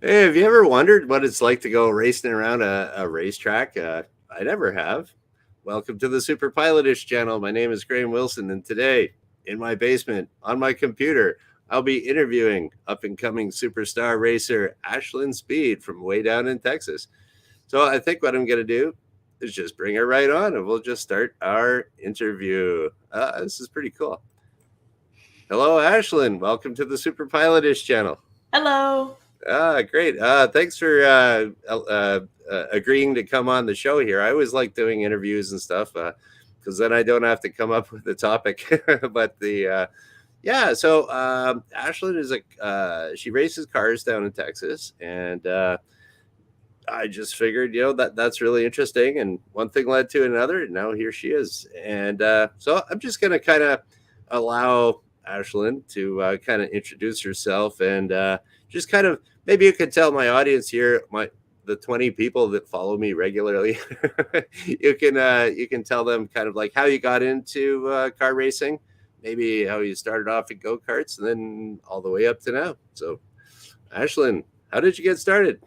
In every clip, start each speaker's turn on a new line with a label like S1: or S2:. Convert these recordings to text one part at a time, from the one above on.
S1: Hey, have you ever wondered what it's like to go racing around a racetrack? I never have. Welcome to the Superpilotish channel. My name is Graham Wilson, and today, in my basement, on my computer, I'll be interviewing up and coming superstar racer Ashlyn Speed from way down in Texas. So I think what I'm going to do is just bring her right on, and we'll just start our interview. This is pretty cool. Hello, Ashlyn. Welcome to the Superpilotish channel.
S2: Hello.
S1: Great. Thanks for agreeing to come on the show here. I always like doing interviews and stuff because then I don't have to come up with a topic. But yeah, so Ashlyn is she races cars down in Texas, and I just figured, that's really interesting. And one thing led to another, and now here she is. And so I'm just going to kind of allow Ashlyn to kind of introduce herself and just kind of maybe you could tell my audience here, the 20 people that follow me regularly, you can tell them kind of like how you got into car racing, maybe how you started off in go-karts and then all the way up to now. So Ashlyn, how did you get started?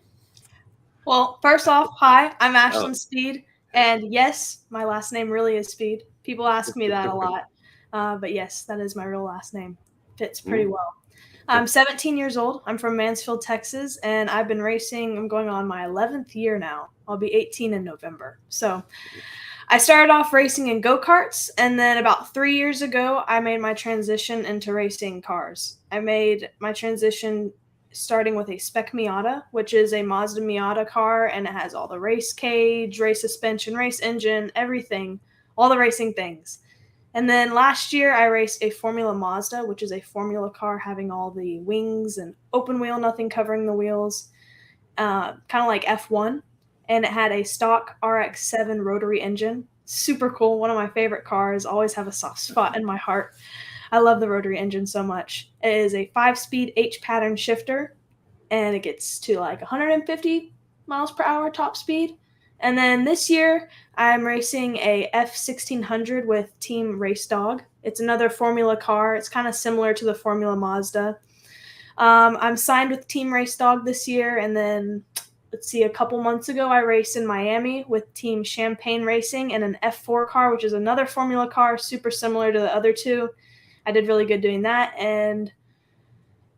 S2: Well, first off, hi, I'm
S1: Oh,
S2: Ashlyn Speed, and yes, my last name really is Speed. People ask me that a lot, but yes, that is my real last name. Fits pretty
S1: mm,
S2: well. I'm 17 years old. I'm from Mansfield, Texas, and I've been racing. I'm going on my 11th year now. I'll be 18 in November. So I started off racing in go karts, and then about 3 years ago, I made my transition into racing cars. I made my transition starting with a Spec Miata, which is a Mazda Miata car, and it has all the race cage, race suspension, race engine, everything, all the racing things. And then last year, I raced a Formula Mazda, which is a formula car having all the wings and open wheel, nothing covering the wheels, kind of like F1, and it had a stock RX-7 rotary engine. Super cool. One of my favorite cars. Always have a soft spot in my heart. I love the rotary engine so much. It is a 5-speed H pattern shifter, and it gets to like 150 miles per hour top speed. And then this year, I'm racing a F1600 with Team Race Dog. It's another Formula car. It's kind of similar to the Formula Mazda. I'm signed with Team Race Dog this year, and then let's see, a couple months ago, I raced in Miami with Team Champagne Racing in an F4 car, which is another Formula car, super similar to the other two. I did really good doing that, and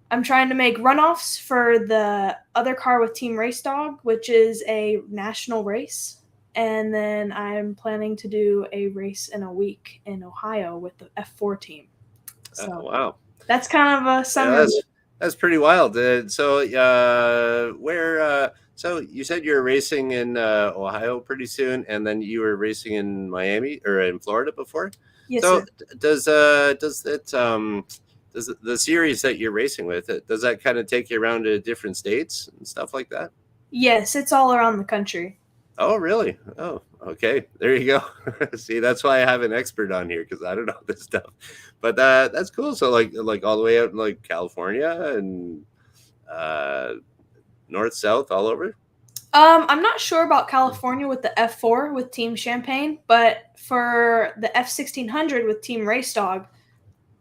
S2: I'm trying to make runoffs for the other car with Team Race Dog, which is a national race. And then I'm planning to do a race in a week in Ohio with the F4 team. So
S1: wow.
S2: that's kind of a
S1: Yeah,
S2: summary.
S1: that's pretty wild. So, where? So you said you're racing in Ohio pretty soon, and then you were racing in Miami or in Florida before.
S2: Yes,
S1: So
S2: sir.
S1: does it does the series that you're racing with does that kind of take you around to different states and stuff like that?
S2: Yes, it's all around the country.
S1: Oh, really? Oh, okay. There you go. See, that's why I have an expert on here because I don't know this stuff. But that's cool. So like all the way out in like California and uh, north, south, all over.
S2: I'm not sure about California with the F4 with Team Champagne, but for the F1600 with Team Race Dog,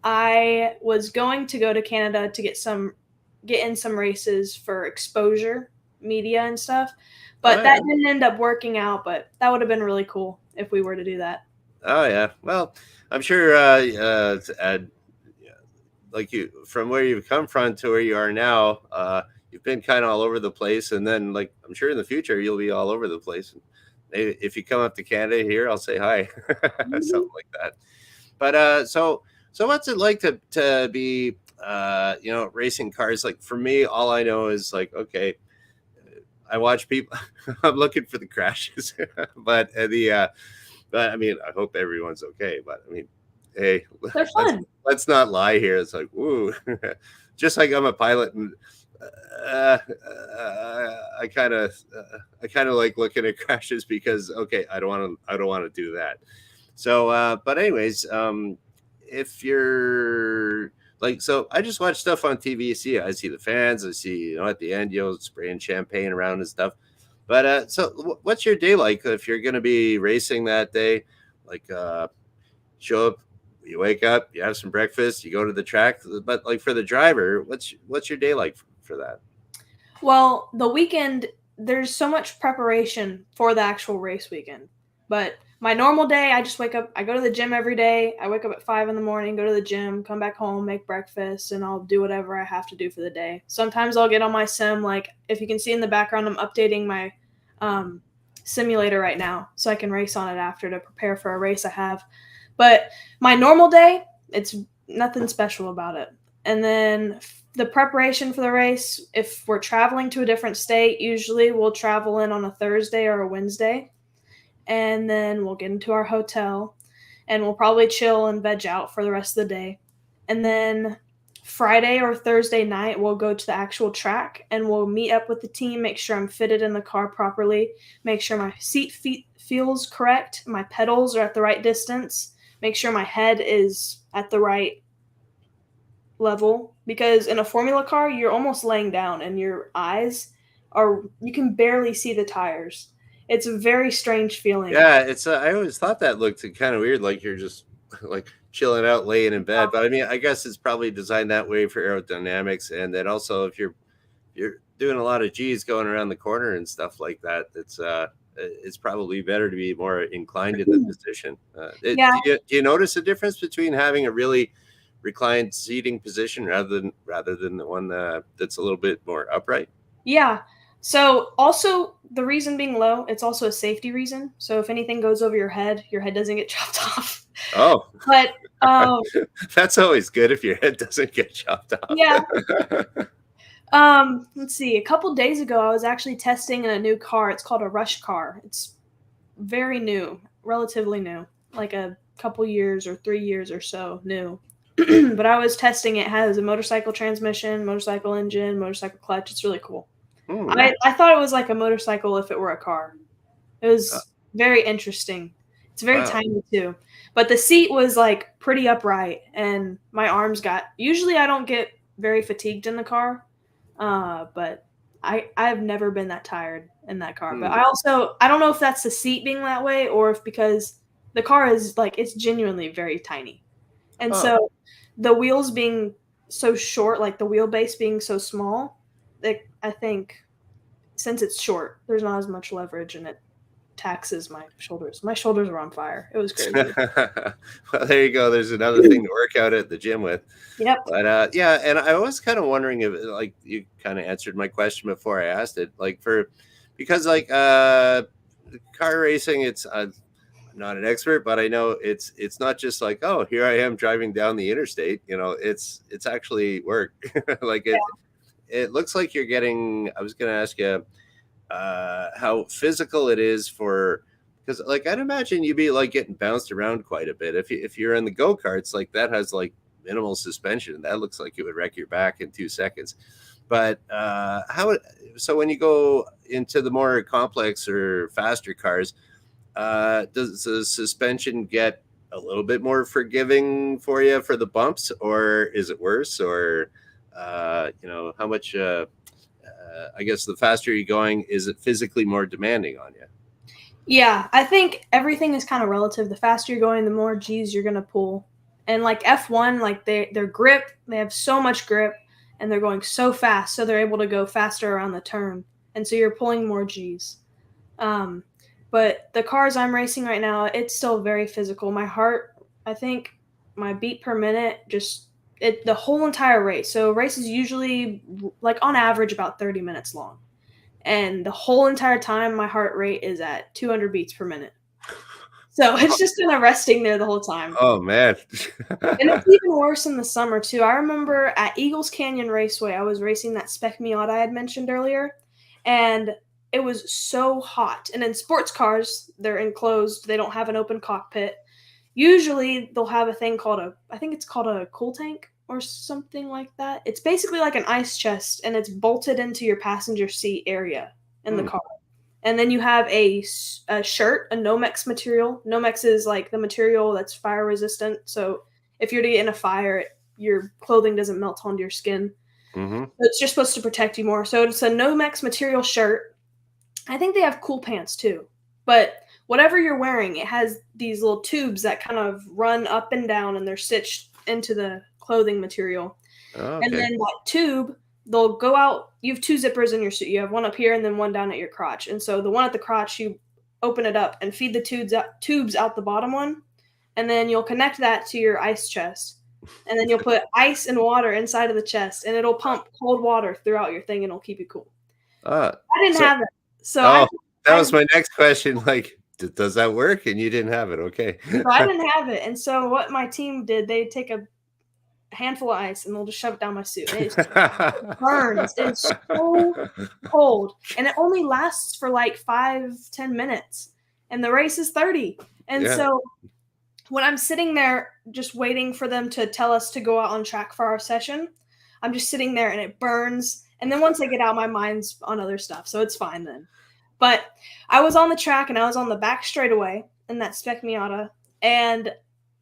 S2: I was going to go to Canada to get in some races for exposure, media and stuff.
S1: Oh
S2: But
S1: yeah.
S2: that didn't end up working out, but that would have been really cool if we were to do that.
S1: Oh yeah. Well, I'm sure. Yeah, like you from where you've come from to where you are now, you've been kind of all over the place, and then like I'm sure in the future you'll be all over the place. Maybe if you come up to Canada here, I'll say hi,
S2: Mhm.
S1: something like that. But so what's it like to be racing cars? Like for me, all I know is like okay, I watch people. I'm looking for the crashes, but but I mean, I hope everyone's okay. But I mean, hey,
S2: They're
S1: let's
S2: fun.
S1: let's not lie here. It's like woo, just like I'm a pilot and. I kind of like looking at crashes because okay, I don't want to do that. So, but anyways, if you're like, so I just watch stuff on TV. I see the fans. I see, at the end, spraying champagne around and stuff. But so, what's your day like if you're going to be racing that day? Like, show up, you wake up, you have some breakfast, you go to the track. But like for the driver, what's your day like for that?
S2: Well, the weekend, there's so much preparation for the actual race weekend. But my normal day, I just wake up, I go to the gym every day. I wake up at 5 in the morning, go to the gym, come back home, make breakfast, and I'll do whatever I have to do for the day. Sometimes I'll get on my sim. Like, if you can see in the background, I'm updating my um, simulator right now so I can race on it after to prepare for a race I have. But my normal day, it's nothing special about it. And then the preparation for the race, if we're traveling to a different state, usually we'll travel in on a Thursday or a Wednesday. And then we'll get into our hotel and we'll probably chill and veg out for the rest of the day. And then Friday or Thursday night, we'll go to the actual track and we'll meet up with the team, make sure I'm fitted in the car properly, make sure my seat feels correct, my pedals are at the right distance, make sure my head is at the right level, because in a formula car you're almost laying down and your eyes are, you can barely see the tires. It's a very strange feeling.
S1: Yeah, it's I always thought that looked kind of weird, like you're just like chilling out, laying in bed. But I mean, I guess it's probably designed that way for aerodynamics, and then also if you're doing a lot of G's going around the corner and stuff like that, it's probably better to be more inclined in the position.
S2: Yeah,
S1: Do you notice a difference between having a really reclined seating position rather than the one that's a little bit more upright?
S2: yeah. So also the reason being low, it's also a safety reason. So if anything goes over your head doesn't get chopped off.
S1: Oh,
S2: But
S1: that's always good if your head doesn't get chopped off.
S2: yeah, let's see. A couple days ago, I was actually testing a new car. It's called a Rush car. It's very new, relatively new, like a couple years or 3 years or so new. But I was testing it. It has a motorcycle transmission, motorcycle engine, motorcycle clutch. It's really cool.
S1: Hmm.
S2: I thought it was like a motorcycle if it were a car. It
S1: Uh,
S2: was very interesting. It's very
S1: wow.
S2: tiny too. But the seat was like pretty upright and my arms got, usually I don't get very fatigued in the car. But I've never been that tired in that car. But
S1: Hmm.
S2: I don't know if that's the seat being that way or if because the car is like, it's genuinely very tiny. And
S1: Oh.
S2: so the wheels being so short, like the wheelbase being so small, I think since it's short, there's not as much leverage and it taxes my shoulders. My shoulders were on fire. It was crazy.
S1: Well, there you go. There's another thing to work out at the gym with.
S2: Yep.
S1: But yeah, and I was kind of wondering if like you kind of answered my question before I asked it, like for because like car racing, it's I'm not an expert, but I know it's not just like, oh, here I am driving down the interstate. It's actually work. Like it looks like you're getting. I was going to ask you how physical it is for, because like I'd imagine you'd be like getting bounced around quite a bit if you're in the go-karts, like that has like minimal suspension. That looks like it would wreck your back in 2 seconds. But how so when you go into the more complex or faster cars, does the suspension get a little bit more forgiving for you for the bumps, or is it worse? Or how much I guess the faster you're going, is it physically more demanding on you?
S2: Yeah, I think everything is kind of relative. The faster you're going, the more G's you're gonna pull. And like F1, like their grip, they have so much grip and they're going so fast, so they're able to go faster around the turn. And so you're pulling more G's. Um, but the cars I'm racing right now, it's still very physical. My heart, I think my beat per minute just the whole entire race. So race is usually like on average about 30 minutes long. And the whole entire time my heart rate is at 200 beats per minute. So it's just kind of resting there the whole time.
S1: Oh man.
S2: And it's even worse in the summer too. I remember at Eagles Canyon Raceway, I was racing that Spec Miata I had mentioned earlier, and it was so hot. And in sports cars, they're enclosed; they don't have an open cockpit. Usually, they'll have a thing called I think it's called a cool tank or something like that. It's basically like an ice chest, and it's bolted into your passenger seat area in the
S1: Hmm.
S2: car. And then you have a shirt, a Nomex material. Nomex is like the material that's fire resistant. So if you're to get in a fire, your clothing doesn't melt onto your skin.
S1: Mm-hmm.
S2: So it's just supposed to protect you more. So it's a Nomex material shirt. I think they have cool pants too. But whatever you're wearing, it has these little tubes that kind of run up and down and they're stitched into the clothing material. And
S1: Okay.
S2: then that tube, they'll go out. You have two zippers in your suit. You have one up here and then one down at your crotch. And so the one at the crotch, you open it up and feed the tubes out the bottom one, and then you'll connect that to your ice chest. And then you'll put ice and water inside of the chest, and it'll pump cold water throughout your thing, and it'll keep you cool. I didn't have it. So
S1: that was my next question. Like, does that work? And you didn't have it. Okay.
S2: So I didn't have it. And so what my team did, they take a handful of ice and they'll just shove it down my suit. And it burns. It's so cold. And it only lasts for like 5-10 minutes. And the race is 30. And so when I'm sitting there just waiting for them to tell us to go out on track for our session, I'm just sitting there and it burns. And then once I get out, my mind's on other stuff. So it's fine then. But I was on the track and I was on the back straightaway in that Spec Miata. And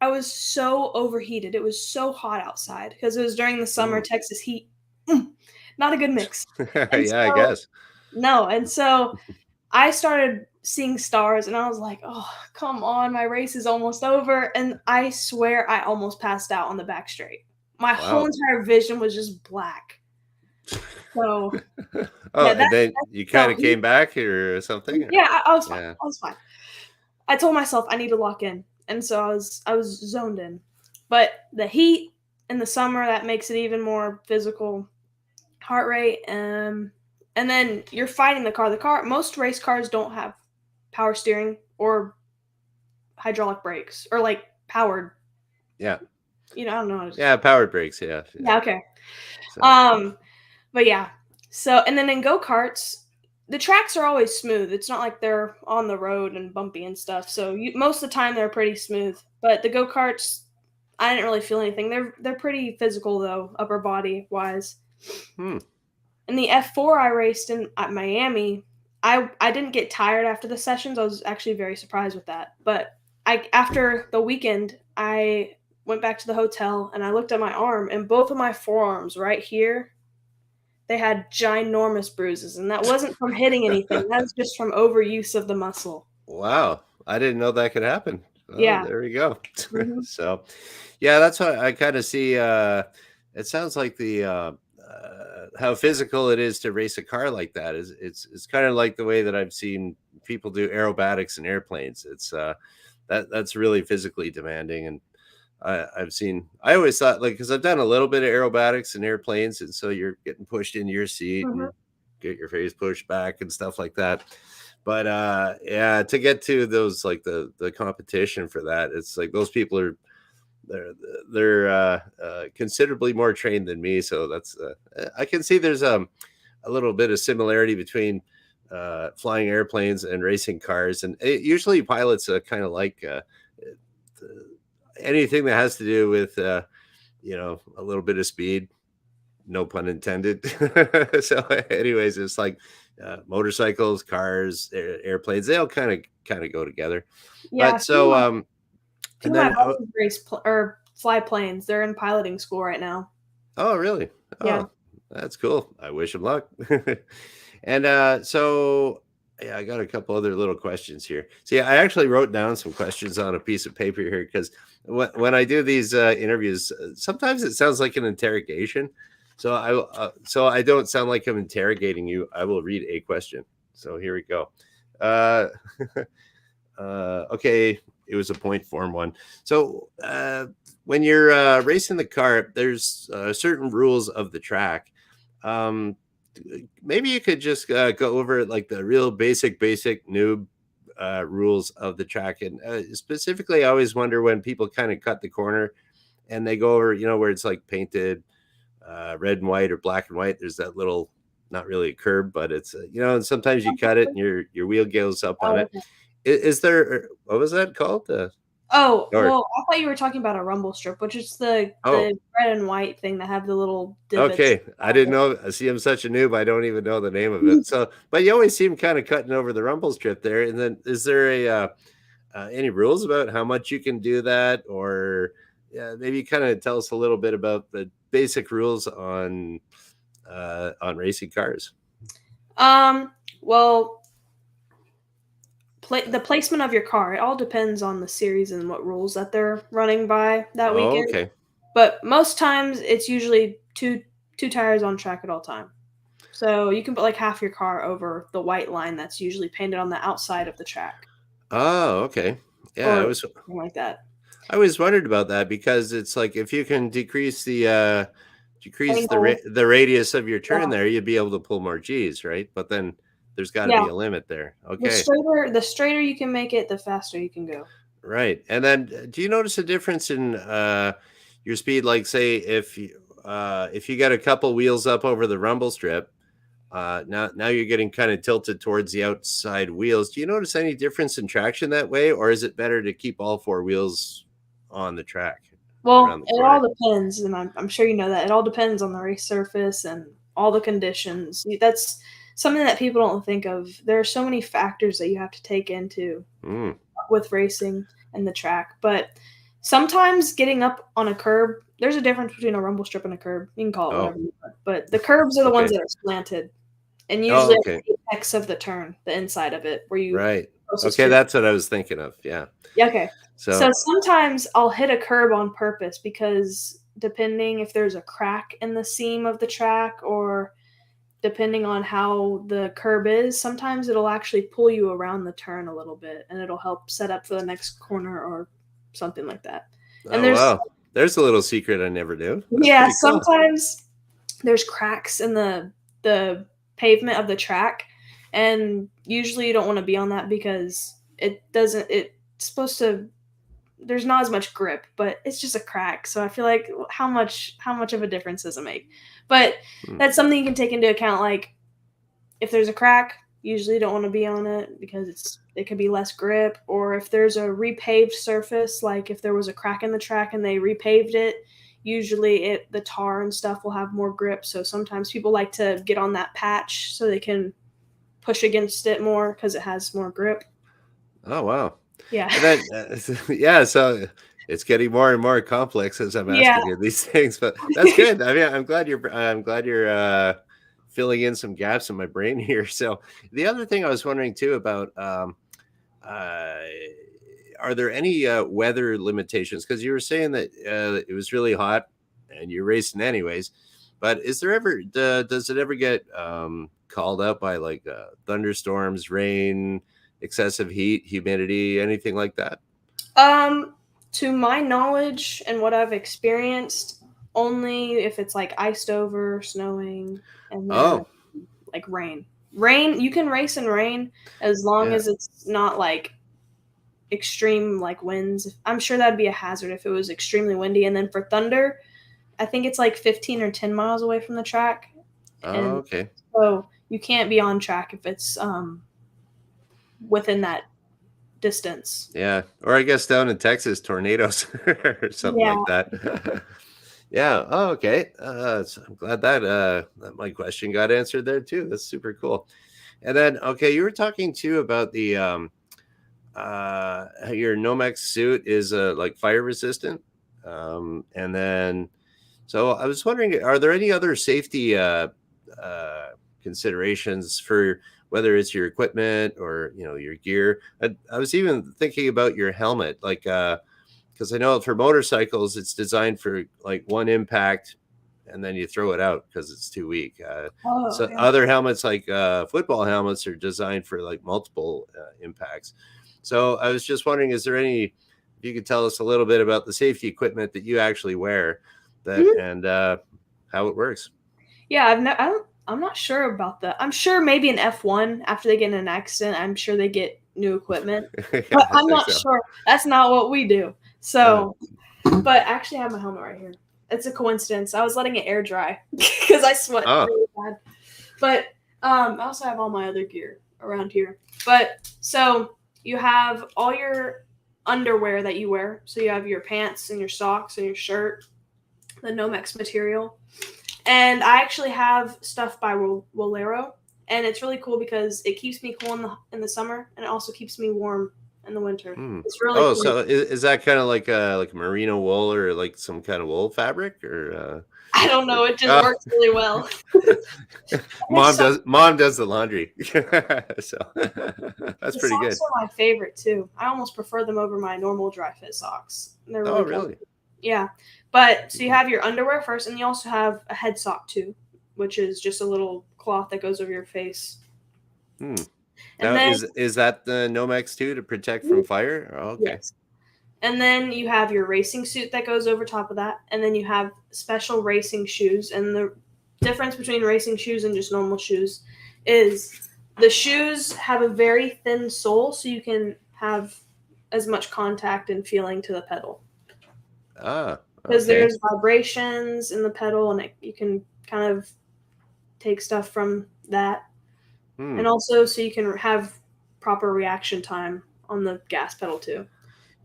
S2: I was so overheated. It was so hot outside because it was during the summer Texas heat. Not a good mix.
S1: I guess.
S2: No. And so I started seeing stars and I was like, oh, come on. My race is almost over. And I swear I almost passed out on the back straight. My whole entire vision was just black. So,
S1: and then you kind of came back or something?
S2: Yeah, I was fine. I was fine. I told myself I need to lock in. And so I was zoned in. But the heat in the summer, that makes it even more physical heart rate. And then you're fighting the car. Most race cars don't have power steering or hydraulic brakes or like powered.
S1: Yeah.
S2: I don't know.
S1: Yeah, powered brakes. Yeah.
S2: Yeah. Okay. So. But yeah. So, and then in go-karts, the tracks are always smooth. It's not like they're on the road and bumpy and stuff. So most of the time they're pretty smooth. But the go-karts, I didn't really feel anything. They're pretty physical though, upper body wise. In the F4 I raced at Miami, I didn't get tired after the sessions. I was actually very surprised with that. But after the weekend, I went back to the hotel and I looked at my arm, and both of my forearms right here, they had ginormous bruises, and that wasn't from hitting anything. That was just from overuse of the muscle.
S1: Wow. I didn't know that could happen. Oh,
S2: yeah.
S1: There we go. So, yeah, that's what I kind of see. It sounds like the how physical it is to race a car like that. It's kind of like the way that I've seen people do aerobatics in airplanes. It's that's really physically demanding. And I always thought, like, because I've done a little bit of aerobatics in airplanes, and so you're getting pushed into your seat and get your face pushed back and stuff like that. But to get to those, like the competition for that, it's like those people are they're considerably more trained than me. So that's I can see there's a little bit of similarity between flying airplanes and racing cars, and usually pilots kind of like anything that has to do with a little bit of speed, no pun intended. So anyways, it's like motorcycles, cars, airplanes, they all kind of go together.
S2: Yeah.
S1: But so
S2: and then my race or fly planes. They're in piloting school right now.
S1: Oh, really?
S2: Yeah.
S1: That's cool. I wish them luck. And so yeah, I got a couple other little questions here. See, I actually wrote down some questions on a piece of paper here because when I do these interviews, sometimes it sounds like an interrogation. So I don't sound like I'm interrogating you. I will read a question. So here we go. Okay, it was a point form one. So when you're racing the car, there's certain rules of the track. Maybe you could just go over like the real basic noob rules of the track. And specifically, I always wonder when people kind of cut the corner and they go over, where it's like painted red and white or black and white. There's that little, not really a curb, but it's, and sometimes you cut it and your wheel goes up on it. Is there, what was that called?
S2: Well, I thought you were talking about a rumble strip, which is the red and white thing that have the little divots.
S1: Okay, I didn't know. I see, I'm such a noob. I don't even know the name of it. So, but you always see him kind of cutting over the rumble strip there. And then, is there any rules about how much you can do that, or maybe kind of tell us a little bit about the basic rules on racing cars?
S2: Well, the placement of your car, it all depends on the series and what rules that they're running by that weekend.
S1: Okay.
S2: But most times it's usually two 2 tires on track at all time. So you can put like half your car over the white line that's usually painted on the outside of the track
S1: Oh, okay. Yeah,
S2: or something like that.
S1: I always wondered about that because it's like if you can decrease
S2: Angle,
S1: the radius of your turn
S2: yeah.
S1: there, you'd be able to pull more G's, right? But then there's got to
S2: Yeah.
S1: be a limit there.
S2: The
S1: Okay.
S2: straighter you can make it, the faster you can go.
S1: Right. And then do you notice a difference in your speed? Like say if you got a couple wheels up over the rumble strip, now you're getting kind of tilted towards the outside wheels. Do you notice any difference in traction that way, or is it better to keep all four wheels on the track around
S2: Well,
S1: the
S2: it all
S1: corner?
S2: depends, and I'm sure you know that. It all depends on the race surface and all the conditions. That's something that people don't think of. There are so many factors that you have to take into
S1: Mm.
S2: with racing and the track. But sometimes getting up on a curb, there's a difference between a rumble strip and a curb. You can call it
S1: Oh,
S2: whatever you want. But the curbs are the ones
S1: okay.
S2: that are slanted, and
S1: Oh,
S2: usually at
S1: okay.
S2: the apex of the turn, the inside of it, where you
S1: Right.
S2: closest
S1: Okay,
S2: to.
S1: that's what I was thinking of. Yeah.
S2: Yeah, okay. So
S1: So,
S2: sometimes I'll hit a curb on purpose because depending if there's a crack in the seam of the track or depending on how the curb is, sometimes it'll actually pull you around the turn a little bit and it'll help set up for the next corner or something like that. And
S1: oh wow, there's a little secret I never knew. That's
S2: yeah,
S1: pretty cool.
S2: sometimes there's cracks in the pavement of the track and usually you don't want to be on that because it's supposed to there's not as much grip, but it's just a crack. So I feel like how much of a difference does it make? But
S1: Hmm.
S2: that's something you can take into account. Like if there's a crack, usually you don't want to be on it because it could be less grip. Or if there's a repaved surface, like if there was a crack in the track and they repaved it, usually the tar and stuff will have more grip. So sometimes people like to get on that patch so they can push against it more because it has more grip.
S1: Oh wow.
S2: Yeah.
S1: And then yeah, so it's getting more and more complex as I'm
S2: Yeah.
S1: asking you these things, but that's good. I mean, I'm glad you're filling in some gaps in my brain here. So the other thing I was wondering too about uh, are there any weather limitations? Because you were saying that it was really hot and you're racing anyways. But is there ever does it ever get called out by like thunderstorms, rain, excessive heat, humidity, anything like that?
S2: Um, to my knowledge and what I've experienced, only if it's like iced over, snowing, and then
S1: Oh,
S2: like rain. Rain, you can race in rain as long
S1: yeah.
S2: as it's not like extreme like winds. I'm sure that'd be a hazard if it was extremely windy. And then for thunder, I think it's like 15 or 10 miles away from the track,
S1: Oh,
S2: and
S1: okay.
S2: so you can't be on track if it's within that distance.
S1: Yeah. Or I guess down in Texas, tornadoes or something
S2: Yeah.
S1: like that. Yeah. Oh, okay. So I'm glad that my question got answered there too. That's super cool. And then, okay, you were talking too about the how your Nomex suit is like fire resistant. And then, so I was wondering, are there any other safety uh, considerations for whether it's your equipment or your gear? I was even thinking about your helmet, like because I know for motorcycles it's designed for like one impact and then you throw it out because it's too weak.
S2: Oh,
S1: So
S2: yeah.
S1: other helmets like football helmets are designed for like multiple impacts. So I was just wondering, is there any, if you could tell us a little bit about the safety equipment that you actually wear that
S2: Mhm.
S1: and how it works?
S2: Yeah, I'm not sure about that. I'm sure maybe an F1 after they get in an accident, I'm sure they get new equipment,
S1: Yeah,
S2: but
S1: I
S2: I'm
S1: think
S2: not
S1: so.
S2: sure. That's not what we do.
S1: Uh,
S2: So, but I actually have my helmet right here. It's a coincidence. I was letting it air dry because I sweat
S1: oh,
S2: really bad. But I also have all my other gear around here. But so you have all your underwear that you wear. So you have your pants and your socks and your shirt, the Nomex material. And I actually have stuff by Wolero, and it's really cool because it keeps me cool in the summer, and it also keeps me warm in the winter.
S1: hmm.
S2: It's really
S1: Oh,
S2: cool.
S1: so is that kind of like a merino wool or like some kind of wool fabric or
S2: I don't know. It just
S1: oh.
S2: works really well. There's some.
S1: Mom does the laundry. So that's
S2: The
S1: pretty
S2: socks
S1: good.
S2: are my favorite too. I almost prefer them over my normal dry fit socks. They're
S1: Oh,
S2: really
S1: really?
S2: comfy. Yeah. But so you have your underwear first, and you also have a head sock too, which is just a little cloth that goes over your face.
S1: Hmm.
S2: And
S1: Now,
S2: then,
S1: is that the Nomex too to protect from fire? Oh, okay.
S2: yes. And then you have your racing suit that goes over top of that. And then you have special racing shoes. And the difference between racing shoes and just normal shoes is the shoes have a very thin sole, so you can have as much contact and feeling to the pedal.
S1: Ah,
S2: Because
S1: okay.
S2: there's vibrations in the pedal, and you can kind of take stuff from that.
S1: Hmm.
S2: And also, so you can have proper reaction time on the gas pedal too.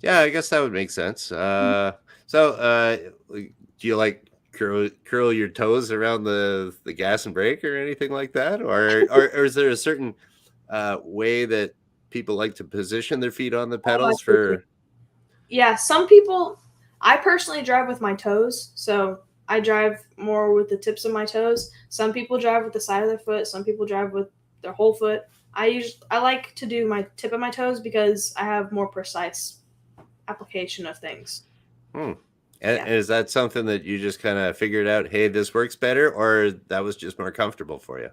S1: Yeah, I guess that would make sense. Do you like curl your toes around the gas and brake or anything like that, or is there a certain way that people like to position their feet on the
S2: Oh, I
S1: pedals
S2: see.
S1: for?
S2: Yeah, some people. I personally drive with my toes, so I drive more with the tips of my toes. Some people drive with the side of their foot. Some people drive with their whole foot. I like to do my tip of my toes because I have more precise application of things.
S1: Hmm. And
S2: Yeah.
S1: is that something that you just kind of figured out? Hey, this works better, or that was just more comfortable for you?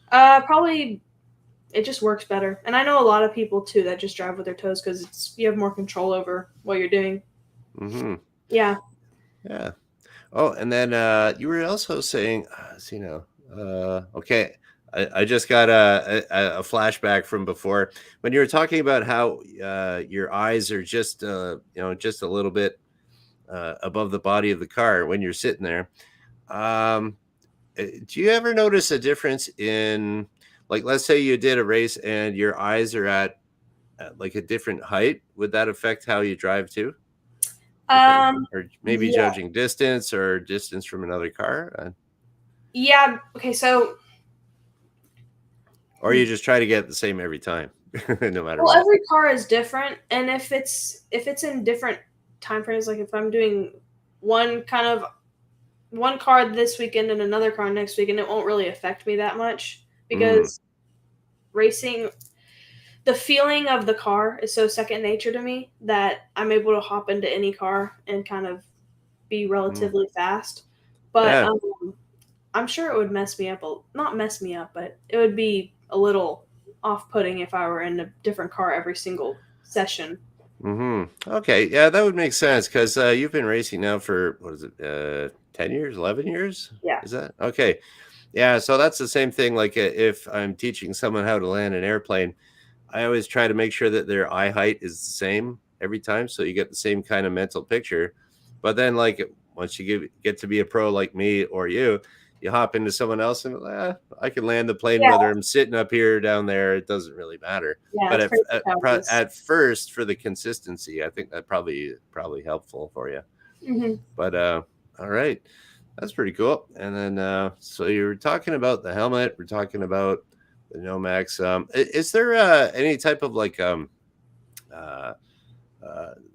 S2: Probably it just works better. And I know a lot of people too that just drive with their toes because it's you have more control over what you're doing.
S1: Mm-hmm.
S2: Yeah.
S1: Yeah. Oh, and then you were also saying, see now, okay, I just got a flashback from before when you were talking about how your eyes are just just a little bit above the body of the car when you're sitting there. Um, do you ever notice a difference in, like, let's say you did a race and your eyes are at like a different height? Would that affect how you drive too? You think, or maybe
S2: Yeah.
S1: judging distance or distance from another car?
S2: Yeah. Okay, so
S1: Or you just try to get the same every time, no matter
S2: well,
S1: what.
S2: every car is different, and if it's in different time frames, like if I'm doing one kind of one car this weekend and another car next weekend, it won't really affect me that much
S1: Mm,
S2: because racing, the feeling of the car is so second nature to me that I'm able to hop into any car and kind of be
S1: mm.
S2: relatively fast. But
S1: Yeah.
S2: I'm sure it would mess me up, not mess me up, but it would be a little off-putting if I were in a different car every single session.
S1: Okay. Yeah, that would make sense because you've been racing now for what is it, 10 years, 11 years?
S2: Yeah.
S1: Is that okay? Yeah. So that's the same thing. Like if I'm teaching someone how to land an airplane, I always try to make sure that their eye height is the same every time. So you get the same kind of mental picture. But then, like, once you get to be a pro like me or you hop into someone else and I can land the plane
S2: Yeah,
S1: whether I'm sitting up here or down there. It doesn't really matter.
S2: yeah,
S1: But
S2: it's crazy how it is.
S1: at first, for the consistency, I think that probably helpful for you.
S2: Mhm.
S1: But all right, that's pretty cool. And then so you were talking about the helmet. We're talking about the Nomex. Is there any type of like uh,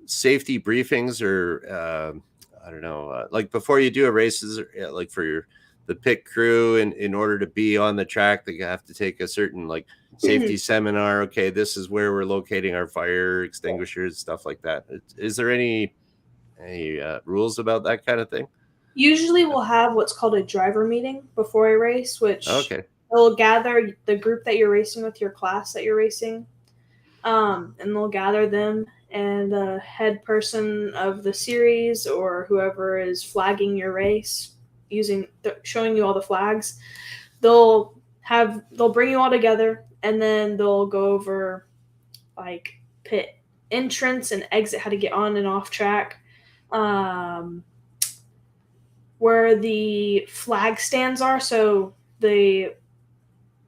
S1: safety briefings or I don't know, like before you do a races, like for the pit crew, and in order to be on the track, they have to take a certain like
S2: Mhm.
S1: safety seminar. Okay, this is where we're locating our fire extinguishers, stuff like that. Is there any rules about that kind of thing?
S2: Usually, we'll have what's called a driver meeting before a race, which
S1: Okay.
S2: will gather the group that you're racing with, your class that you're racing, and they'll gather them and the head person of the series or whoever is flagging your race, showing you all the flags. They'll bring you all together, and then they'll go over like pit entrance and exit, how to get on and off track, um, where the flag stands are. So the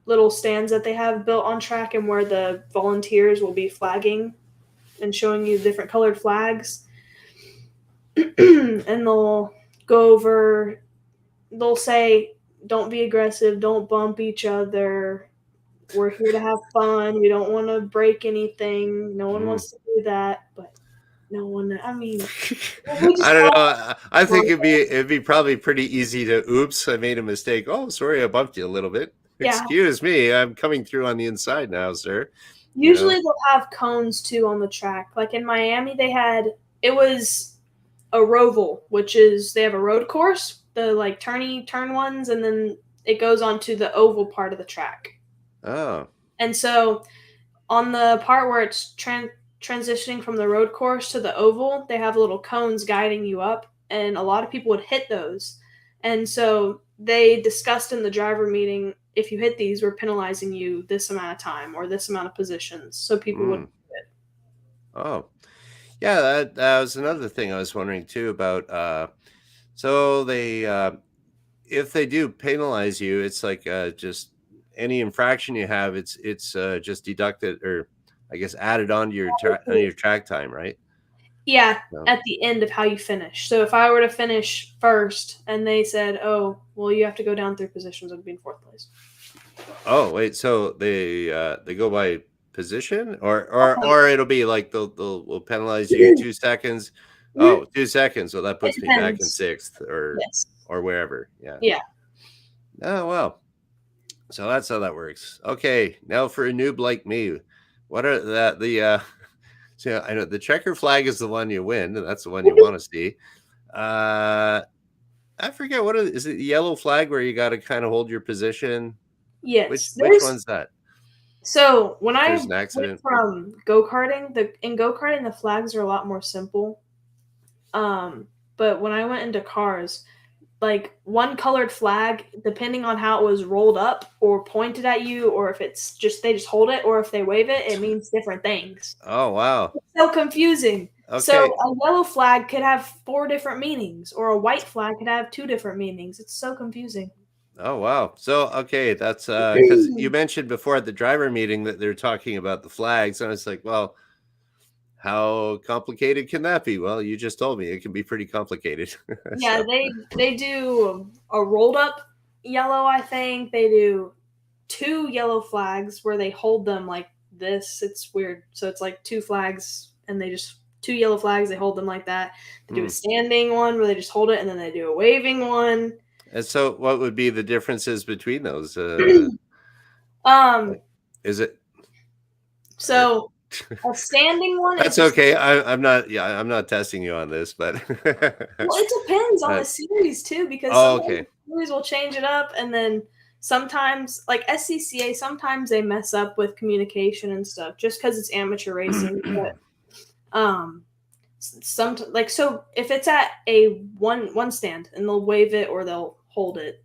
S2: little stands that they have built on track, and where the volunteers will be flagging and showing you different colored flags. And they'll go over, they'll say, don't be aggressive, don't bump each other. We're here to have fun. We don't want to break anything. No one
S1: Mm.
S2: wants to do that, but no one, I mean, we just
S1: I don't know.
S2: all
S1: I think
S2: want to,
S1: it'd be probably pretty easy to oops, I made a mistake. Oh, sorry, I bumped you a little bit.
S2: yeah.
S1: Excuse me, I'm coming through on the inside now, sir.
S2: Usually they'll have cones too on the track. Like in Miami, it was a roval, which is they have a road course, the like turn ones, and then it goes on to the oval part of the track.
S1: Oh.
S2: And so on the part where it's transitioning from the road course to the oval, they have little cones guiding you up, and a lot of people would hit those. And so they discussed in the driver meeting, if you hit these, we're penalizing you this amount of time or this amount of positions, so people would do it.
S1: Oh. Yeah, that was another thing I was wondering too about. So they, if they do penalize you, it's like just any infraction you have, it's just deducted or I guess added onto your on your track time, right?
S2: Yeah,
S1: No.
S2: at the end of how you finish. So if I were to finish first and they said, "Oh, well, you have to go down 3 positions," I'd be in 4th place.
S1: Oh wait, so they go by position, or it'll be like we'll penalize you 2 seconds.
S2: Mhm.
S1: Oh, 2 seconds. So that
S2: It
S1: puts me back in
S2: depends.
S1: sixth
S2: Yes.
S1: or wherever. Yeah.
S2: Yeah.
S1: Oh well. So that's how that works. Okay, now for a noob like me, what are the so I know the checker flag is the one you win, and that's the one you want to see. Uh I forget is it the yellow flag where you got to kind of hold your position? Which
S2: Yes.
S1: one's that?
S2: So when I
S1: There's an
S2: went
S1: accident.
S2: from go-karting, in go-karting, the flags are a lot more simple. But when I went into cars, like one colored flag, depending on how it was rolled up or pointed at you, or if it's just they just hold it, or if they wave it, it means different things.
S1: Oh wow.
S2: It's so confusing. So
S1: Okay.
S2: a yellow flag could have 4 different meanings, or a white flag could have 2 different meanings. It's so confusing.
S1: Oh wow. So okay, that's because you mentioned before at the driver meeting that they're talking about the flags, and I was like, well, how complicated can that be? Well, you just told me it can be pretty complicated.
S2: Yeah,
S1: So
S2: they do a rolled up yellow, I think. They do 2 yellow flags where they hold them like this. It's weird. So it's like 2 flags and they just 2 yellow flags, they hold them like that. They do a
S1: hmm.
S2: standing one where they just hold it, and then they do a waving one.
S1: And so what would be the differences between those?
S2: Um
S1: Like, is it or
S2: so a standing one is
S1: that's
S2: just,
S1: okay. I'm not yeah, I'm not testing you on this, but
S2: well, it depends on the
S1: but
S2: series too, because
S1: oh,
S2: sometimes
S1: okay.
S2: the series will change it up, and then sometimes, like SCCA, sometimes they mess up with communication and stuff just because it's amateur racing. But some like, so if it's at a one stand and they'll wave it or they'll hold it,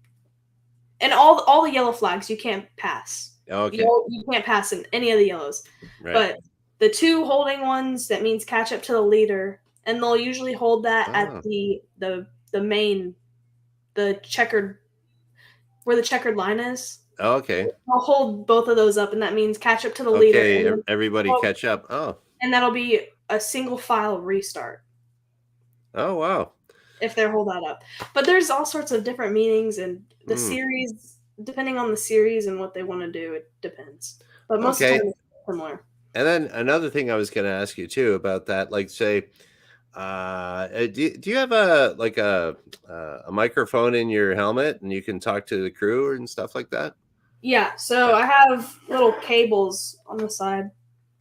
S2: and all the yellow flags you can't pass.
S1: Okay.
S2: You can't pass in any of the yellows,
S1: Right.
S2: but the 2 holding ones, that means catch up to the leader, and they'll usually hold that at
S1: Oh,
S2: the main, the checkered, where the checkered line is.
S1: okay.
S2: I'll hold both of those up, and that means catch up to the leader,
S1: Okay, everybody catch up. Oh.
S2: and that'll be a single file restart
S1: Oh, wow.
S2: if they hold that up. But there's all sorts of different meanings, and the
S1: Mm,
S2: series, depending on the series and what they want to do, it depends. But most of the
S1: okay.
S2: time, it's similar.
S1: And then another thing I was going to ask you too about that, like say, do you have a microphone in your helmet and you can talk to the crew and stuff like that?
S2: Yeah, so
S1: Yeah.
S2: I have little cables on the side.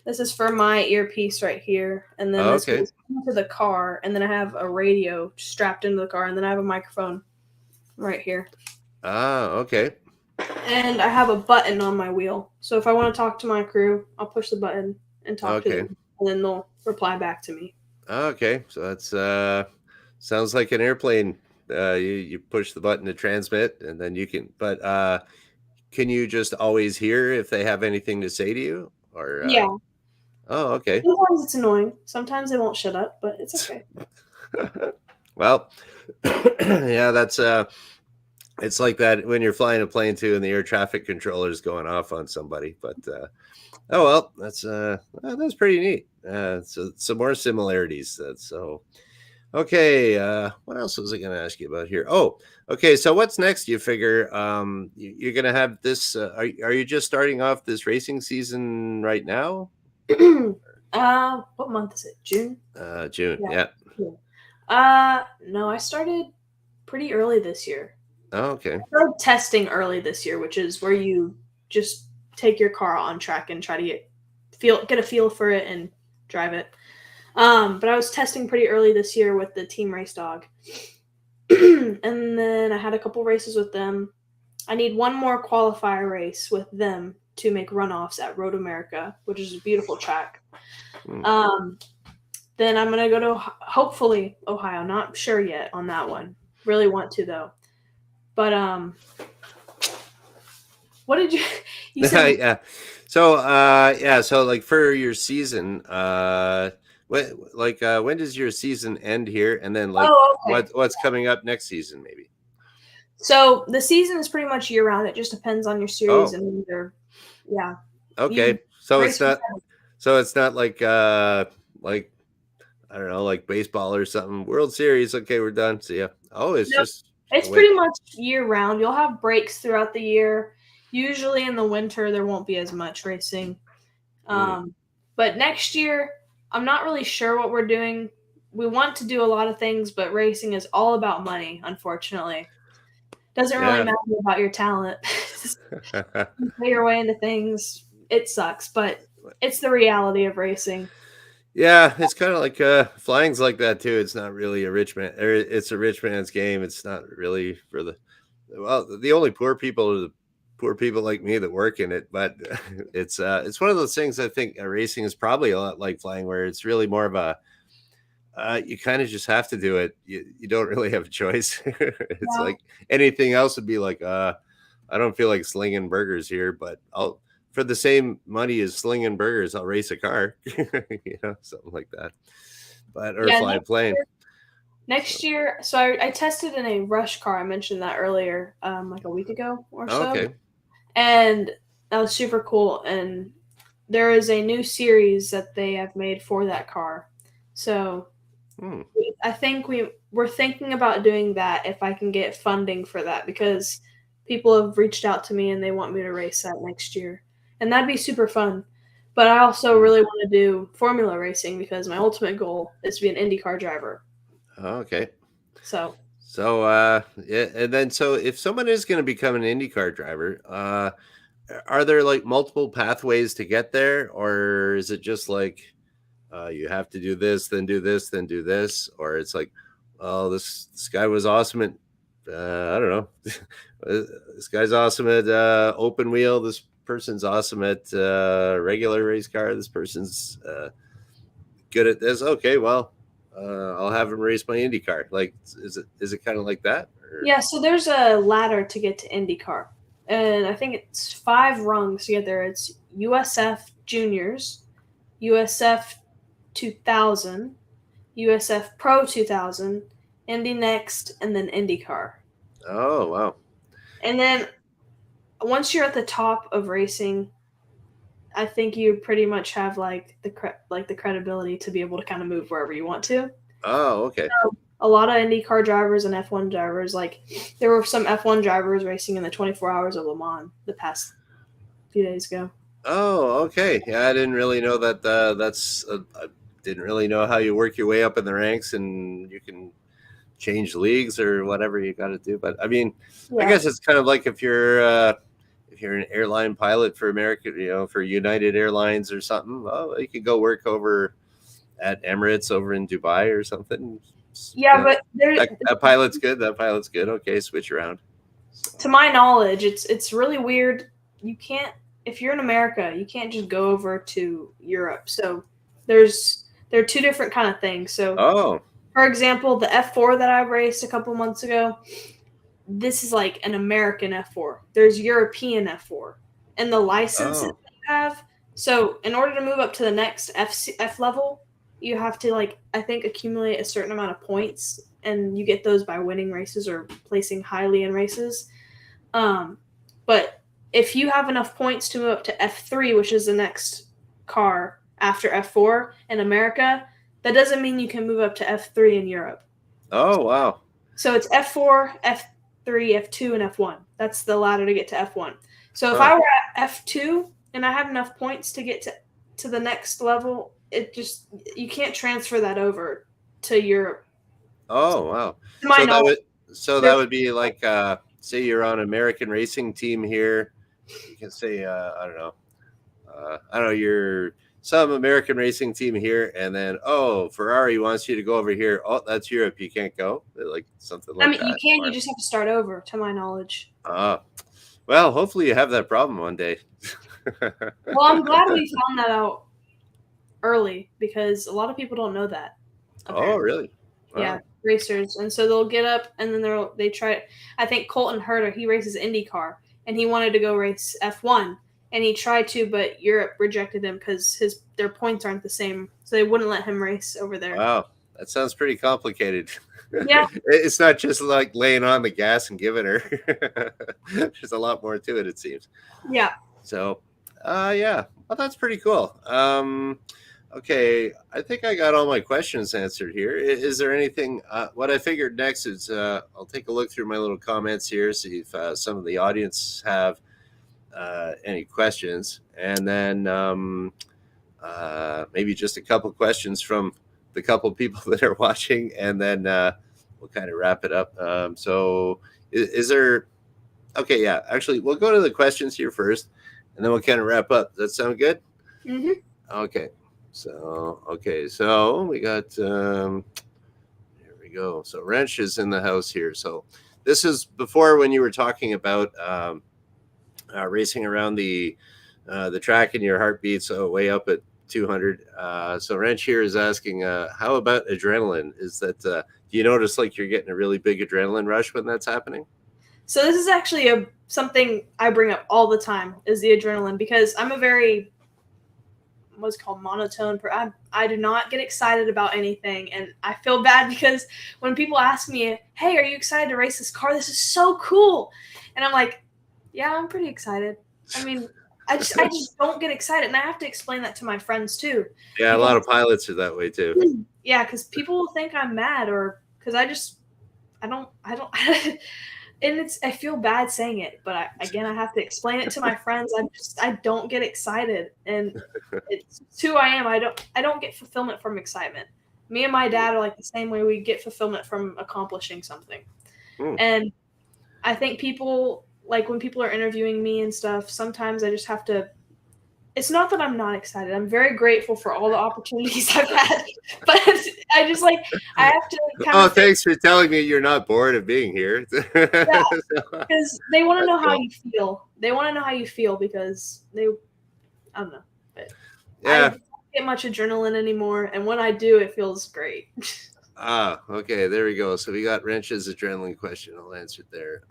S2: This is for my earpiece right here, and then
S1: Oh,
S2: this
S1: okay.
S2: goes into the car, and then I have a radio strapped into the car, and then I have a microphone right here.
S1: Ah, okay.
S2: And I have a button on my wheel. So if I want to talk to my crew, I'll push the button and talk to
S1: Okay.
S2: them, and then they'll reply back to me.
S1: Okay. So that's sounds like an airplane. You push the button to transmit and then you can but can you just always hear if they have anything to say to you or
S2: Yeah.
S1: oh, okay.
S2: Sometimes it's annoying. Sometimes they won't shut up, but it's okay.
S1: Well, yeah, that's it's like that when you're flying a plane too and the air traffic controller is going off on somebody, but oh well, that's pretty neat. So some more similarities. That's so okay. What else was I going to ask you about here? Oh, okay. So what's next? You figure you're going to have this. Are you just starting off this racing season right now?
S2: What month is it? June?
S1: June.
S2: Yeah.
S1: Yeah.
S2: June. No, I started pretty early this year.
S1: Oh, okay.
S2: I started testing early this year, which is where you just take your car on track and try to get a feel for it and drive it. But I was testing pretty early this year with the team race dog. And then I had a couple races with them. I need one more qualifier race with them to make runoffs at Road America, which is a beautiful track.
S1: Hmm.
S2: Then I'm gonna go to hopefully Ohio. Not sure yet on that one. Really want to though. But what did you said?
S1: Yeah. So yeah, so like for your season, when does your season end here? And then like
S2: Oh, okay.
S1: what's coming up next season maybe?
S2: So the season is pretty much year round. It just depends on your series
S1: Oh,
S2: and your yeah. You
S1: okay. So
S2: race for
S1: it's not like I don't know, like baseball or something. World Series, okay, we're done. See ya. Oh, it's
S2: no,
S1: just
S2: it's
S1: wait.
S2: pretty much year round. You'll have breaks throughout the year. Usually in the winter there won't be as much racing.
S1: Mm,
S2: But next year I'm not really sure what we're doing. We want to do a lot of things, but racing is all about money, unfortunately. Doesn't really
S1: yeah.
S2: matter about your talent. You pay your way into things. It sucks, but it's the reality of racing.
S1: Yeah, it's kind of like flying's like that too. It's not really a rich man, or it's a rich man's game. It's not really for the the only poor people are the poor people like me that work in it. But it's one of those things. I think racing is probably a lot like flying, where it's really more of a you kind of just have to do it. You don't really have a choice. It's
S2: Yeah.
S1: like anything else would be like I don't feel like slinging burgers here, but I'll for the same money as slinging burgers, I'll race a car, something like that. But or
S2: Yeah,
S1: fly a plane.
S2: next
S1: So
S2: year, so I tested in a rush car. I mentioned that earlier, like a week ago or so,
S1: okay.
S2: and that was super cool. And there is a new series that they have made for that car. So
S1: Hmm.
S2: I think we're thinking about doing that if I can get funding for that because people have reached out to me and they want me to race that next year. And that'd be super fun. But I also
S1: Hmm.
S2: really want to do formula racing because my ultimate goal is to be an IndyCar driver.
S1: Okay.
S2: So,
S1: So yeah, and then so if someone is going to become an IndyCar driver, are there like multiple pathways to get there, or is it just like you have to do this, then do this, then do this, or it's like, oh, this guy was awesome at I don't know, this guy's awesome at open wheel. This person's awesome at regular race car. This person's good at this. Okay, well, I'll have him race my Indy car. Like, is it kind of like that? Or
S2: yeah, so there's a ladder to get to IndyCar. And I think it's 5 rungs to get there. It's USF Juniors, USF 2000, USF Pro 2000, Indy Next, and then IndyCar.
S1: oh wow,
S2: And then once you're at the top of racing, I think you pretty much have like the credibility to be able to kind of move wherever you want to.
S1: oh okay,
S2: A lot of IndyCar drivers and F1 drivers, like there were some F1 drivers racing in the 24 hours of Le Mans the past few days ago.
S1: oh okay. Yeah, I didn't really know that. I didn't really know how you work your way up in the ranks and you can change leagues or whatever you got to do. But I mean, I
S2: Yeah,
S1: guess it's kind of like if you're an airline pilot for American, for United Airlines or something. Well, you could go work over at Emirates over in Dubai or something.
S2: yeah, but there,
S1: That pilot's good. That pilot's good. Okay, switch around. So,
S2: to my knowledge, it's really weird. You can't if you're in America, you can't just go over to Europe. So there are two different kind of things. So
S1: oh,
S2: for example, the F4 that I raced a couple months ago, this is like an American F4. There's European F4, and the licenses
S1: oh,
S2: that you have. So in order to move up to the next F level, you have to like I think accumulate a certain amount of points, and you get those by winning races or placing highly in races. Um, but if you have enough points to move up to F3, which is the next car after F4 in America, that doesn't mean you can move up to F3 in Europe.
S1: oh, wow.
S2: So it's F4, F3, F2, and F1. That's the ladder to get to F1. So if
S1: Huh.
S2: I were at F2 and I had enough points to get to the next level, it just you can't transfer that over to Europe.
S1: Oh, wow.
S2: To my
S1: So that
S2: knowledge,
S1: would so that
S2: there's
S1: would be like say you're on an American racing team here. You can say I don't know. I don't know. some American racing team here, and then Ferrari wants you to go over here. Oh, that's Europe. You can't go. Like something
S2: I
S1: like
S2: mean, you
S1: that.
S2: can. You just have to start over, to my knowledge.
S1: Well, hopefully you have that problem one day.
S2: Well, I'm glad we found that out early because a lot of people don't know that.
S1: Oh, really? Wow.
S2: Yeah, racers, and so they'll get up and then they try. I think Colton Herter, he races IndyCar, and he wanted to go race F1, and he tried to, but Europe rejected him because their points aren't the same, so they wouldn't let him race over there.
S1: Wow, that sounds pretty complicated.
S2: Yeah,
S1: it's not just like laying on the gas and giving her. There's a lot more to it, it seems.
S2: Yeah.
S1: So, yeah, well, that's pretty cool. Okay, I think I got all my questions answered here. Is there anything? What I figured next is I'll take a look through my little comments here, see if some of the audience have any questions, and then maybe just a couple questions from the couple people that are watching, and then we'll kind of wrap it up. So, is there? Okay, yeah. Actually, we'll go to the questions here first, and then we'll kind of wrap up. Does that sound good?
S2: Mm-hmm.
S1: Okay. So we got here we go. So Wrench is in the house here. So this is before when you were talking about racing around the track and your heartbeat, so way up at 200. So Wrench here is asking, how about adrenaline? Is that do you notice like you're getting a really big adrenaline rush when that's happening?
S2: So this is actually something I bring up all the time is the adrenaline because I'm a very what's called monotone. I do not get excited about anything, and I feel bad because when people ask me, "Hey, are you excited to race this car? This is so cool," and I'm like, "Yeah, I'm pretty excited." I mean, I just don't get excited, and I have to explain that to my friends too.
S1: Yeah,
S2: people,
S1: a lot of pilots are that way too.
S2: Yeah, because people will think I'm mad, or because I don't. And I feel bad saying it, but I have to explain it to my friends. I don't get excited, and it's who I am. I don't get fulfillment from excitement. Me and my dad are like the same way. We get fulfillment from accomplishing something, and I think people like when people are interviewing me and stuff. Sometimes I just have to. It's not that I'm not excited. I'm very grateful for all the opportunities I've had, but I just I have to kind of.
S1: Thanks for telling me you're not bored of being here.
S2: Yeah, because they want to know how you feel. They want to know how you feel because I don't know. But
S1: yeah.
S2: I don't get much adrenaline anymore, and when I do, it feels great.
S1: Okay, there we go. So we got Wrench's adrenaline question. I'll answer it there.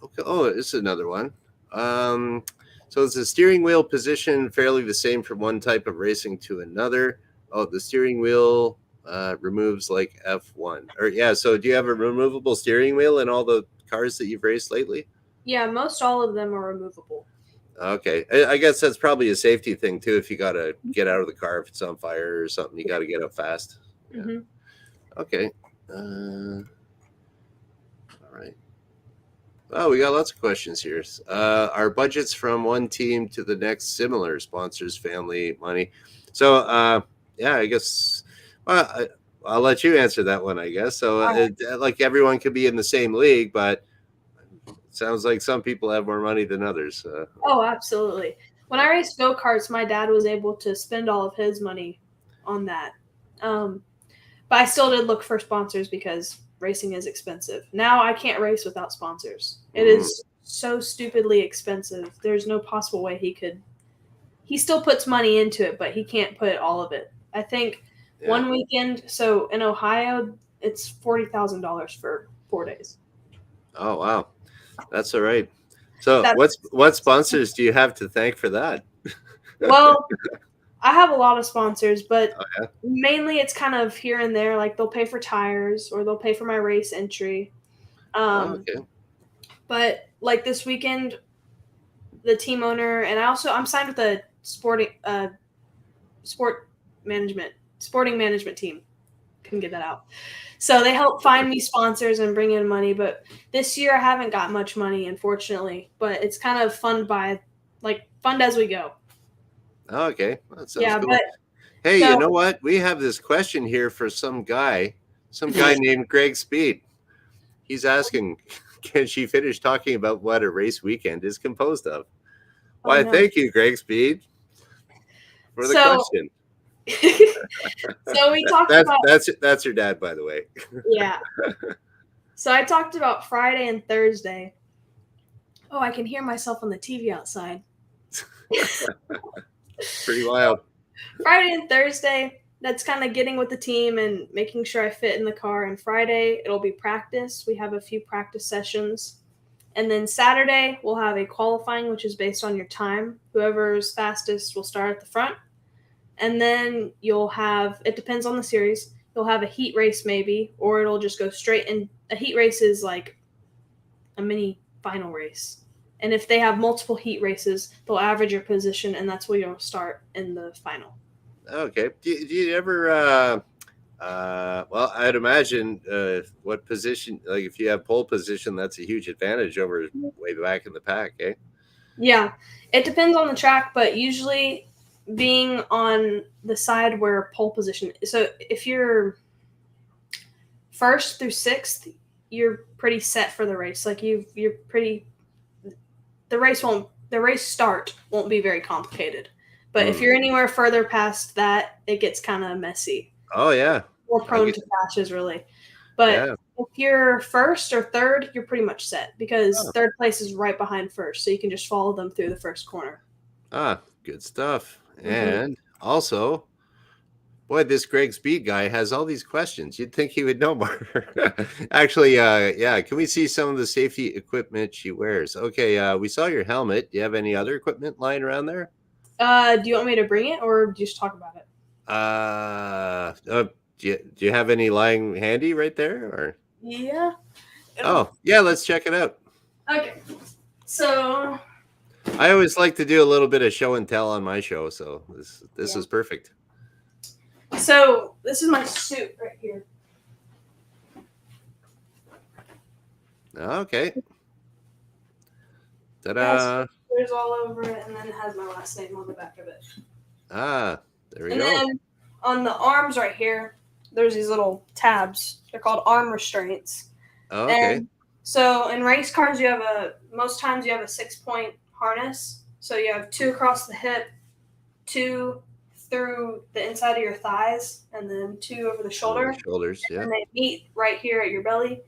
S1: Okay. This is another one. So is the steering wheel position fairly the same from one type of racing to another? The steering wheel removes like F1. So do you have a removable steering wheel in all the cars that you've raced lately?
S2: Yeah, most all of them are removable.
S1: Okay. I guess that's probably a safety thing too. If you got to get out of the car if it's on fire or something, you got to get up fast. Yeah.
S2: Mm-hmm.
S1: Okay. All right. Oh, we got lots of questions here. Are budgets from one team to the next similar? Sponsors, family, money. So, I guess I'll let you answer that one, I guess. So, like everyone could be in the same league, but it sounds like some people have more money than others.
S2: Oh, absolutely. When I raced go-karts, my dad was able to spend all of his money on that. But I still did look for sponsors because racing is expensive. Now I can't race without sponsors. It is so stupidly expensive. There's no possible way he still puts money into it, but he can't put all of it. I think one weekend, so in Ohio, it's $40,000 for 4 days.
S1: Oh, wow. That's all right. So what sponsors do you have to thank for that?
S2: Well, I have a lot of sponsors, but mainly it's kind of here and there. Like they'll pay for tires or they'll pay for my race entry.
S1: Okay.
S2: But like this weekend, the team owner and I'm signed with a sporting management team. Couldn't get that out. So they help find me sponsors and bring in money. But this year I haven't got much money, unfortunately. But it's kind of fund as we go.
S1: Okay, that sounds cool.
S2: But
S1: hey, you know what? We have this question here for some guy named Greg Speed. He's asking, can she finish talking about what a race weekend is composed of? Why,
S2: no.
S1: thank you, Greg Speed, for the
S2: So,
S1: question.
S2: so we talked about
S1: That's your dad, by the way.
S2: yeah. So I talked about Friday and Thursday. Oh, I can hear myself on the TV outside.
S1: Pretty wild.
S2: Friday and Thursday, that's kind of getting with the team and making sure I fit in the car. And Friday, it'll be practice. We have a few practice sessions. And then Saturday, we'll have a qualifying, which is based on your time. Whoever's fastest will start at the front. And then you'll have, it depends on the series, you'll have a heat race maybe, or it'll just go straight in. A heat race is like a mini final race. And if they have multiple heat races, they'll average your position, and that's where you'll start in the final.
S1: Okay. Do you ever, well, I'd imagine what position, like if you have pole position, that's a huge advantage over way back in the pack, eh?
S2: Yeah, it depends on the track, but usually being on the side where pole position. So if you're first through sixth, you're pretty set for the race. Like you're pretty. The race start won't be very complicated, but if you're anywhere further past that, it gets kind of messy.
S1: Oh yeah,
S2: More prone to crashes, really. But if you're first or third, you're pretty much set because third place is right behind first, so you can just follow them through the first corner.
S1: Ah, good stuff. And also, boy, this Greg Speed guy has all these questions. You'd think he would know more. Actually, yeah. Can we see some of the safety equipment she wears? Okay, we saw your helmet. Do you have any other equipment lying around there?
S2: Do you want me to bring it or just talk about it?
S1: Do you have any lying handy right there? Or
S2: Yeah.
S1: oh, yeah. Let's check it out.
S2: Okay. So
S1: I always like to do a little bit of show and tell on my show, so this is perfect.
S2: So this is my suit right here.
S1: Okay. Ta-da!
S2: There's all over it, and then it has my last name on the back of it.
S1: Ah, there we go.
S2: And then on the arms right here, there's these little tabs. They're called arm restraints.
S1: Okay.
S2: And so in race cars, most times you have a 6-point harness. So you have 2 across the hip, 2 through the inside of your thighs, and then 2 over the shoulder.
S1: Shoulders, yeah.
S2: And they meet right here at your belly.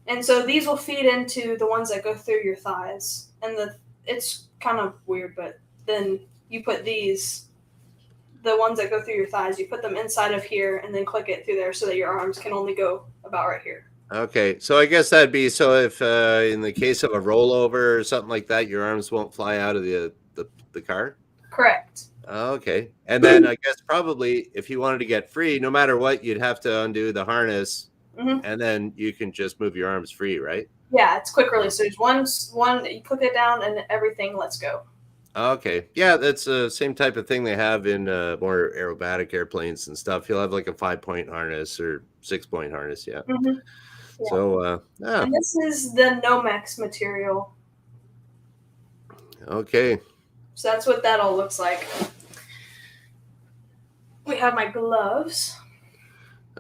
S2: And so these will feed into the ones that go through your thighs. And it's kind of weird, but then you put the ones that go through your thighs, you put them inside of here and then click it through there so that your arms can only go about right here.
S1: Okay, so I guess that'd be so if in the case of a rollover or something like that, your arms won't fly out of the car?
S2: Correct.
S1: Okay, and then I guess probably if you wanted to get free, no matter what, you'd have to undo the harness, and then you can just move your arms free, right?
S2: Yeah, it's quick release. So there's one you click it down and everything lets go.
S1: Okay, yeah, that's the same type of thing they have in more aerobatic airplanes and stuff. You'll have like a 5-point harness or 6-point harness, yeah.
S2: Yeah.
S1: So,
S2: and this is the Nomex material.
S1: Okay.
S2: So that's what that all looks like. We have my gloves.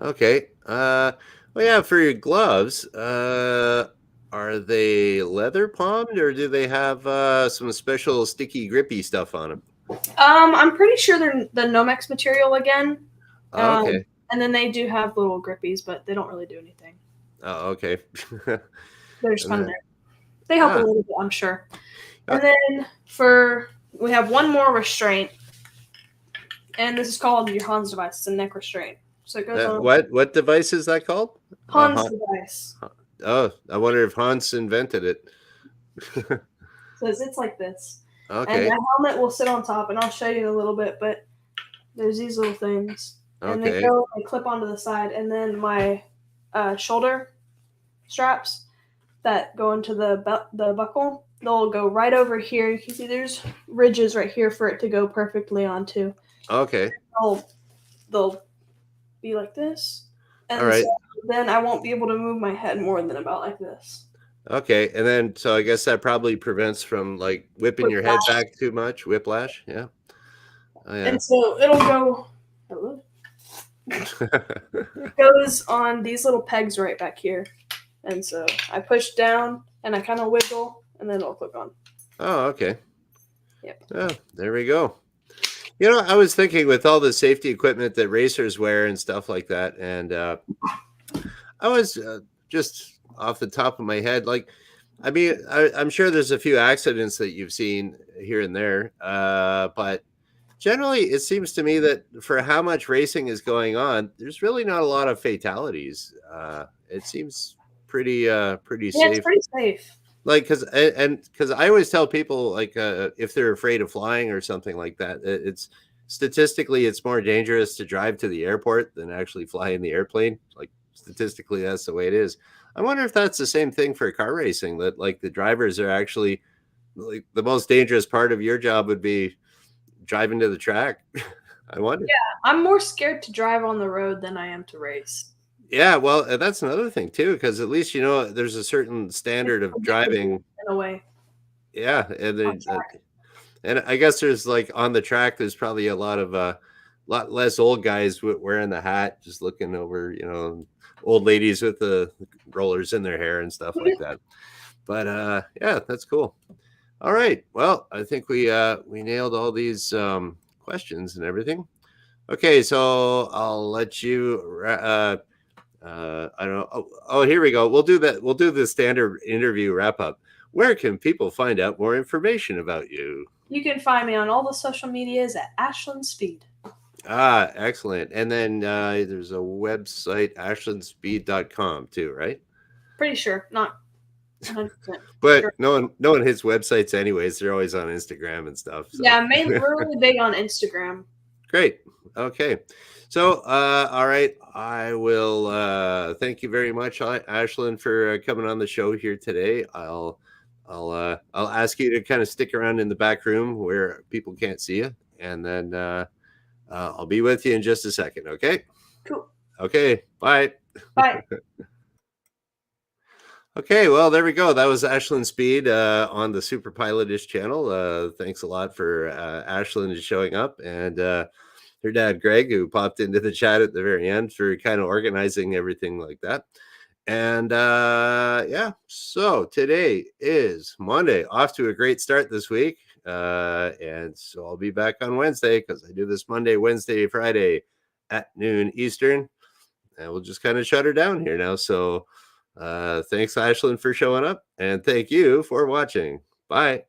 S1: Okay. Well, yeah, for your gloves, are they leather palmed or do they have some special sticky, grippy stuff on them?
S2: I'm pretty sure they're the Nomex material again.
S1: Okay.
S2: And then they do have little grippies, but they don't really do anything.
S1: Oh, okay.
S2: They're just kind of there. They help a little bit, I'm sure. And then we have one more restraint, and this is called your Hans device. It's a neck restraint. So it goes on.
S1: What device is that called?
S2: Hans device.
S1: Oh, I wonder if Hans invented it.
S2: So it's like this.
S1: Okay.
S2: And the helmet will sit on top, and I'll show you in a little bit, but there's these little things. And they clip onto the side, and then my shoulder straps that go into the buckle, they'll go right over here. You can see there's ridges right here for it to go perfectly onto.
S1: Okay.
S2: They'll be like this. And
S1: all right.
S2: So then I won't be able to move my head more than about like this.
S1: Okay. And then, so I guess that probably prevents from like whipping your head back too much. Whiplash. Yeah. Oh, yeah.
S2: And so it'll go. Goes on these little pegs right back here. And so I push down and I kind of wiggle and then it'll click on.
S1: Oh, okay.
S2: Yep.
S1: Oh, there we go. I was thinking with all the safety equipment that racers wear and stuff like that, and I was just off the top of my head, like, I mean, I'm sure there's a few accidents that you've seen here and there, but generally, it seems to me that for how much racing is going on, there's really not a lot of fatalities. It seems pretty
S2: Yeah, it's
S1: safe.
S2: pretty safe.
S1: Like, because I always tell people, like, if they're afraid of flying or something like that, it's statistically it's more dangerous to drive to the airport than actually fly in the airplane. Like, statistically, that's the way it is. I wonder if that's the same thing for car racing. That, like, the drivers are actually, like, the most dangerous part of your job would be driving to the track. I wonder.
S2: I'm more scared to drive on the road than I am to race.
S1: Yeah, well, that's another thing too, because at least there's a certain
S2: It's
S1: standard of
S2: predictable
S1: driving.
S2: in a way.
S1: Yeah, and
S2: On
S1: then,
S2: track.
S1: and I guess there's, like, on the track, there's probably a lot less old guys wearing the hat, just looking over, old ladies with the rollers in their hair and stuff like that. But yeah, that's cool. All right, well, I think we nailed all these questions and everything. Okay, so I'll let you. I don't know. Oh, here we go. We'll do that. We'll do the standard interview wrap up. Where can people find out more information about you?
S2: You can find me on all the social medias at Ashlyn Speed.
S1: Ah, excellent. And then there's a website, ashlandspeed.com too, right?
S2: Pretty sure, not 100%
S1: But
S2: sure.
S1: no one hits websites anyways. They're always on Instagram and stuff. So.
S2: Yeah, we're really big on Instagram.
S1: Great. Okay. So, all right. I will thank you very much, Ashlyn, for coming on the show here today. I'll ask you to kind of stick around in the back room where people can't see you, and then I'll be with you in just a second. Okay.
S2: Cool.
S1: Okay. Bye.
S2: Bye.
S1: Okay, well, there we go. That was Ashlyn Speed on the superpilotish channel. Thanks a lot for Ashlyn showing up, and her dad, Greg, who popped into the chat at the very end for kind of organizing everything like that. And yeah, so today is Monday, off to a great start this week. And so I'll be back on Wednesday because I do this Monday, Wednesday, Friday at noon Eastern. And we'll just kind of shut her down here now. So thanks, Ashlyn, for showing up. And thank you for watching. Bye.